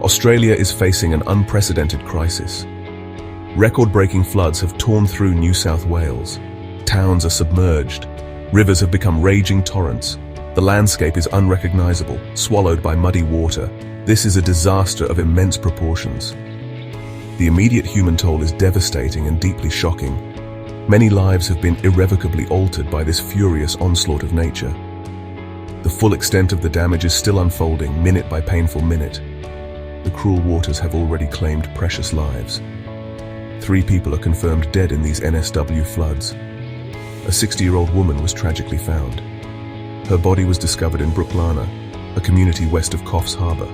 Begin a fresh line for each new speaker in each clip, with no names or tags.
Australia is facing an unprecedented crisis. Record-breaking floods have torn through New South Wales. Towns are submerged. Rivers have become raging torrents. The landscape is unrecognizable, swallowed by muddy water. This is a disaster of immense proportions. The immediate human toll is devastating and deeply shocking. Many lives have been irrevocably altered by this furious onslaught of nature. The full extent of the damage is still unfolding, minute by painful minute. The cruel waters have already claimed precious lives. 3 people are confirmed dead in these NSW floods. A 60-year-old woman was tragically found. Her body was discovered in Brooklana, a community west of Coffs Harbour.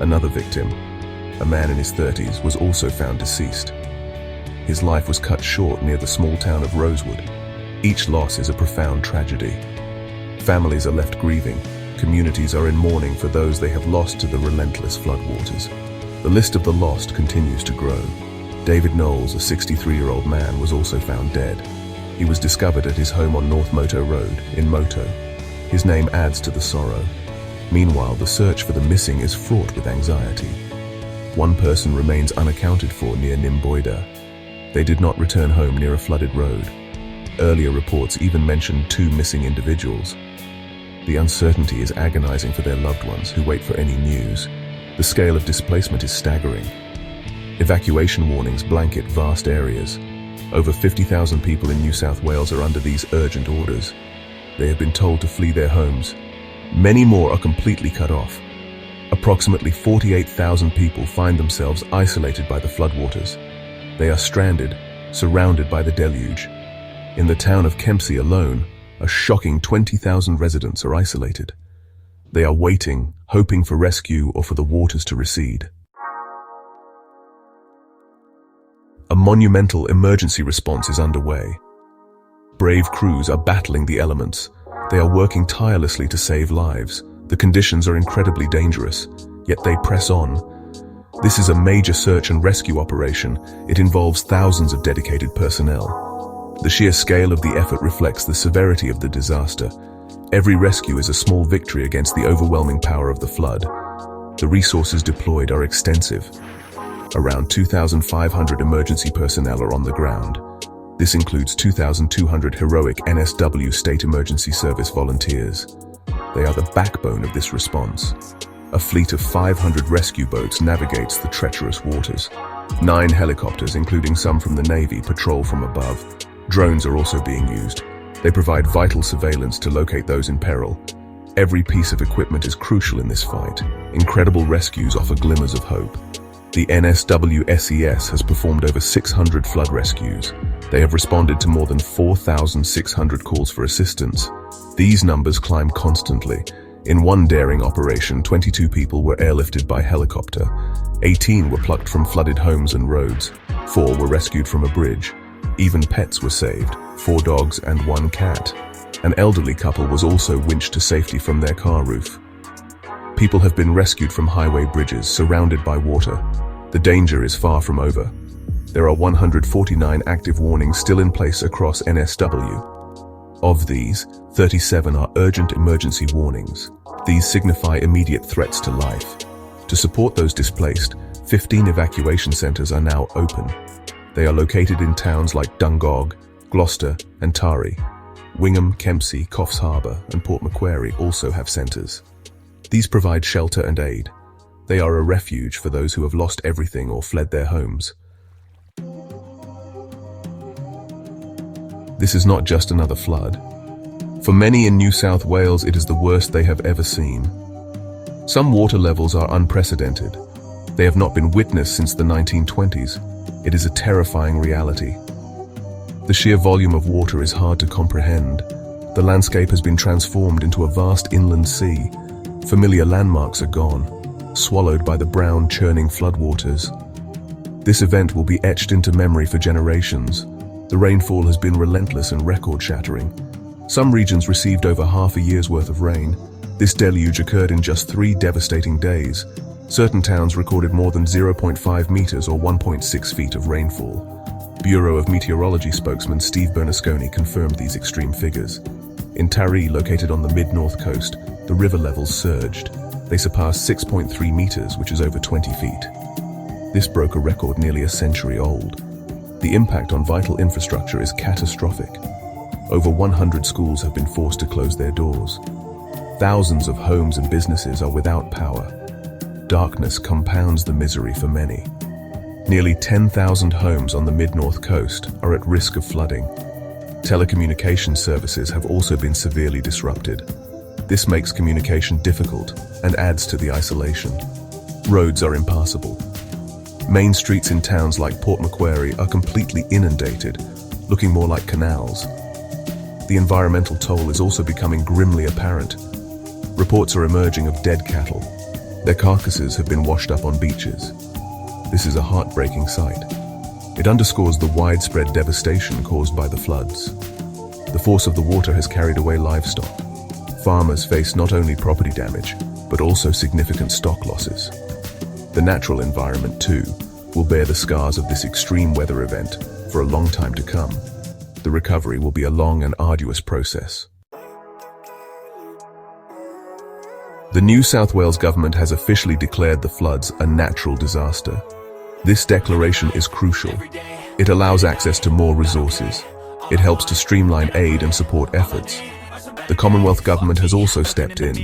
Another victim, a man in his 30s, was also found deceased. His life was cut short near the small town of Rosewood. Each loss is a profound tragedy. Families are left grieving. Communities are in mourning for those they have lost to the relentless floodwaters. The list of the lost continues to grow. David Knowles, a 63-year-old man, was also found dead. He was discovered at his home on North Moto Road, in Moto. His name adds to the sorrow. Meanwhile, the search for the missing is fraught with anxiety. One person remains unaccounted for near Nimboida. They did not return home near a flooded road. Earlier reports even mentioned 2 missing individuals. The uncertainty is agonizing for their loved ones who wait for any news. The scale of displacement is staggering. Evacuation warnings blanket vast areas. Over 50,000 people in New South Wales are under these urgent orders. They have been told to flee their homes. Many more are completely cut off. Approximately 48,000 people find themselves isolated by the floodwaters. They are stranded, surrounded by the deluge. In the town of Kempsey alone, a shocking 20,000 residents are isolated. They are waiting, hoping for rescue or for the waters to recede. A monumental emergency response is underway. Brave crews are battling the elements. They are working tirelessly to save lives. The conditions are incredibly dangerous, yet they press on. This is a major search and rescue operation. It involves thousands of dedicated personnel. The sheer scale of the effort reflects the severity of the disaster. Every rescue is a small victory against the overwhelming power of the flood. The resources deployed are extensive. Around 2,500 emergency personnel are on the ground. This includes 2,200 heroic NSW State Emergency Service volunteers. They are the backbone of this response. A fleet of 500 rescue boats navigates the treacherous waters. 9 helicopters, including some from the Navy, patrol from above. Drones are also being used. They provide vital surveillance to locate those in peril. Every piece of equipment is crucial in this fight. Incredible rescues offer glimmers of hope. The NSW SES has performed over 600 flood rescues. They have responded to more than 4,600 calls for assistance. These numbers climb constantly. In one daring operation, 22 people were airlifted by helicopter. 18 were plucked from flooded homes and roads. 4 were rescued from a bridge. Even pets were saved, 4 dogs and 1 cat. An elderly couple was also winched to safety from their car roof. People have been rescued from highway bridges, surrounded by water. The danger is far from over. There are 149 active warnings still in place across NSW. Of these, 37 are urgent emergency warnings. These signify immediate threats to life. To support those displaced, 15 evacuation centres are now open. They are located in towns like Dungog, Gloucester and Taree. Wingham, Kempsey, Coffs Harbour and Port Macquarie also have centres. These provide shelter and aid. They are a refuge for those who have lost everything or fled their homes. This is not just another flood. For many in New South Wales, it is the worst they have ever seen. Some water levels are unprecedented. They have not been witnessed since the 1920s. It is a terrifying reality. The sheer volume of water is hard to comprehend. The landscape has been transformed into a vast inland sea. Familiar landmarks are gone, swallowed by the brown, churning floodwaters. This event will be etched into memory for generations. The rainfall has been relentless and record-shattering. Some regions received over half a year's worth of rain. This deluge occurred in just 3 devastating days. Certain towns recorded more than 0.5 meters or 1.6 feet of rainfall. Bureau of Meteorology spokesman Steve Bernasconi confirmed these extreme figures. In Taree, located on the mid-north coast, the river levels surged. They surpassed 6.3 meters, which is over 20 feet. This broke a record nearly a century old. The impact on vital infrastructure is catastrophic. Over 100 schools have been forced to close their doors. Thousands of homes and businesses are without power. Darkness compounds the misery for many. Nearly 10,000 homes on the mid-north coast are at risk of flooding. Telecommunication services have also been severely disrupted. This makes communication difficult and adds to the isolation. Roads are impassable. Main streets in towns like Port Macquarie are completely inundated, looking more like canals. The environmental toll is also becoming grimly apparent. Reports are emerging of dead cattle. Their carcasses have been washed up on beaches. This is a heartbreaking sight. It underscores the widespread devastation caused by the floods. The force of the water has carried away livestock. Farmers face not only property damage, but also significant stock losses. The natural environment, too, will bear the scars of this extreme weather event for a long time to come. The recovery will be a long and arduous process. The New South Wales government has officially declared the floods a natural disaster. This declaration is crucial. It allows access to more resources. It helps to streamline aid and support efforts. The Commonwealth Government has also stepped in.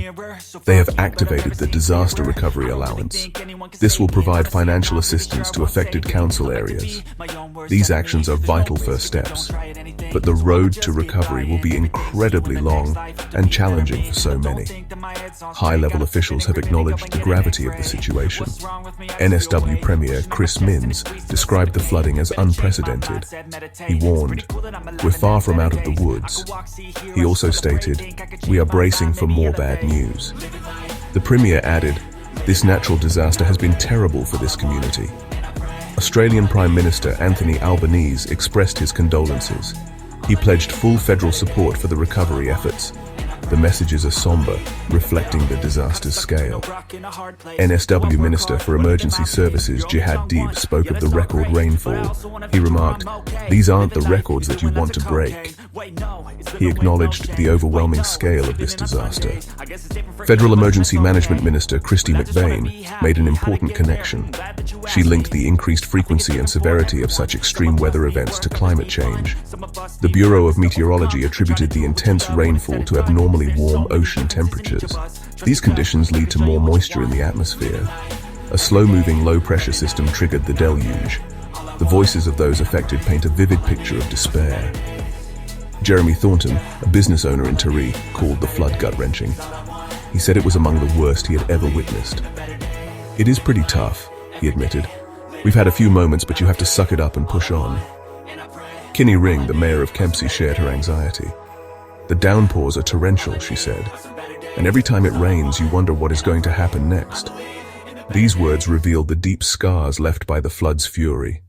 They have activated the Disaster Recovery Allowance. This will provide financial assistance to affected council areas. These actions are vital first steps, but the road to recovery will be incredibly long and challenging for so many. High-level officials have acknowledged the gravity of the situation. NSW Premier Chris Minns described the flooding as unprecedented. He warned, "We're far from out of the woods." He also stated, "We are bracing for more bad news." The Premier added, "This natural disaster has been terrible for this community." Australian Prime Minister Anthony Albanese expressed his condolences. He pledged full federal support for the recovery efforts. The messages are somber, reflecting the disaster's scale. NSW Minister for Emergency Services Jihad Deeb spoke of the record rainfall. He remarked, "These aren't the records that you want to break." He acknowledged the overwhelming scale of this disaster. Federal Emergency Management Minister Christy McBain made an important connection. She linked the increased frequency and severity of such extreme weather events to climate change. The Bureau of Meteorology attributed the intense rainfall to abnormally warm ocean temperatures. These conditions lead to more moisture in the atmosphere. A slow-moving low-pressure system triggered the deluge. The voices of those affected paint a vivid picture of despair. Jeremy Thornton, a business owner in Taree, called the flood gut-wrenching. He said it was among the worst he had ever witnessed. "It is pretty tough," he admitted. "We've had a few moments, but you have to suck it up and push on." Kinney Ring, the mayor of Kempsey, shared her anxiety. "The downpours are torrential," she said, "and every time it rains, you wonder what is going to happen next." These words revealed the deep scars left by the flood's fury.